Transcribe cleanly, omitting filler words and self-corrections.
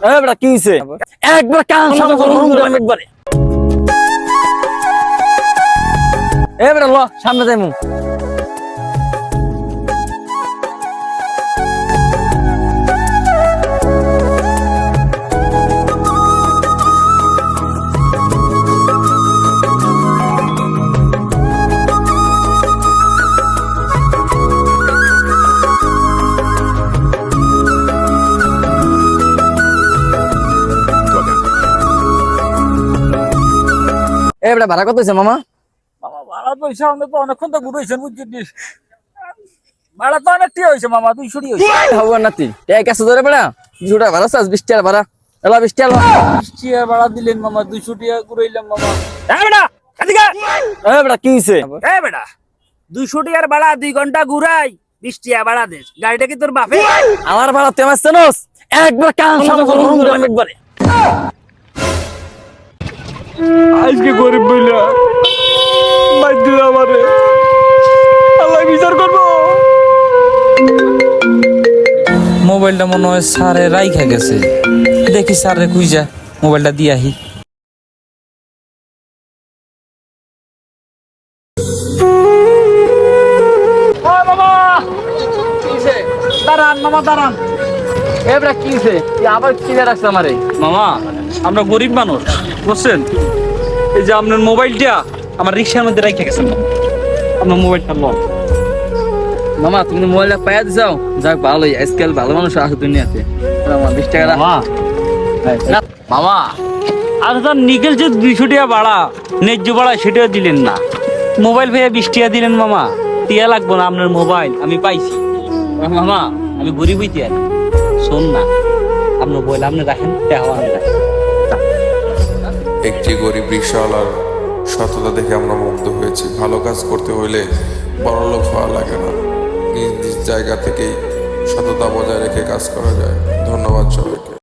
বেটা কি হইছে? একবার কান সামনে করুন একবারে। বেটা ল সামনে যাইমু। বেটা ভাড়া কত হইছে মামা? মামা ভাড়া পয়সা আমরা তো অনেকক্ষণ তো ঘুরেছেন বুঝছিস, ভাড়া তো অনেক টি হয়েছে মামা, 200 হয়েছে। হবো নাতি এক আছে ধরে বেড়া 200 টাকা ভাড়া চাস 20 টাকা ভাড়া এলা 20 টাকা 20 টাকা ভাড়া দিলেন মামা, 200 টাকা ঘুরাইলাম মামা। বেটা এদিকে বেটা কি হইছে? বেটা 200 টাকার ভাড়া 2 ঘন্টা ঘুরাই 20 টাকা ভাড়া দে। গাড়িটা কি তোর বাপে? আমার ভাড়া তুই আমার চেনস? একবার কান সামনে করুন একবারে। আজকে গরিব বইলা মাইর আমারে, আল্লাহ বিচার করবো। মোবাইলটা মনে হয় স্যারে রাইখা গেছে, দেখি স্যারে খুঁজা মোবাইলটা দিয়ে আহি। দাঁড়ান মামা দাঁড়ান। বেটা কি হইছে? তুই আবার কিনে রাখছ আমারে? মামা আমরা গরিব মানুষ বুঝছেন, এই যে আপনার মোবাইলটা আমার রিক্সার মধ্যে রাইখা গেছেন, আপনার মোবাইলটা লন। মামা তুমি মোবাইলটা পাইয়া দিছাও, যাক ভালোই, আজকাল ভালো মানুষ আছে দুনিয়াতে। আমার 20 টাকা মামা মামা আর তার নিকেল যে 200 টাকা ভাড়া ন্যায্য ভাড়া সেটাও দিলেন না, মোবাইল ভাইয়া 20 টাকা দিলেন। মামা টিয়া লাগবো না, আপনার মোবাইল আমি পাইছি। মামা আমি গরিবই টিয়া, শোন না আপনার মোবাইল আপনি রাখেন, টাকা আমি রাখেন। একটি গরিব রিক্সাওয়ালার সততা দেখে আমরা মুগ্ধ হয়েছি। ভালো কাজ করতে হইলে বড়লোক হওয়া লাগে না, নিজ নিজ জায়গা থেকেই সততা বজায় রেখে কাজ করা যায়। ধন্যবাদ সবাইকে।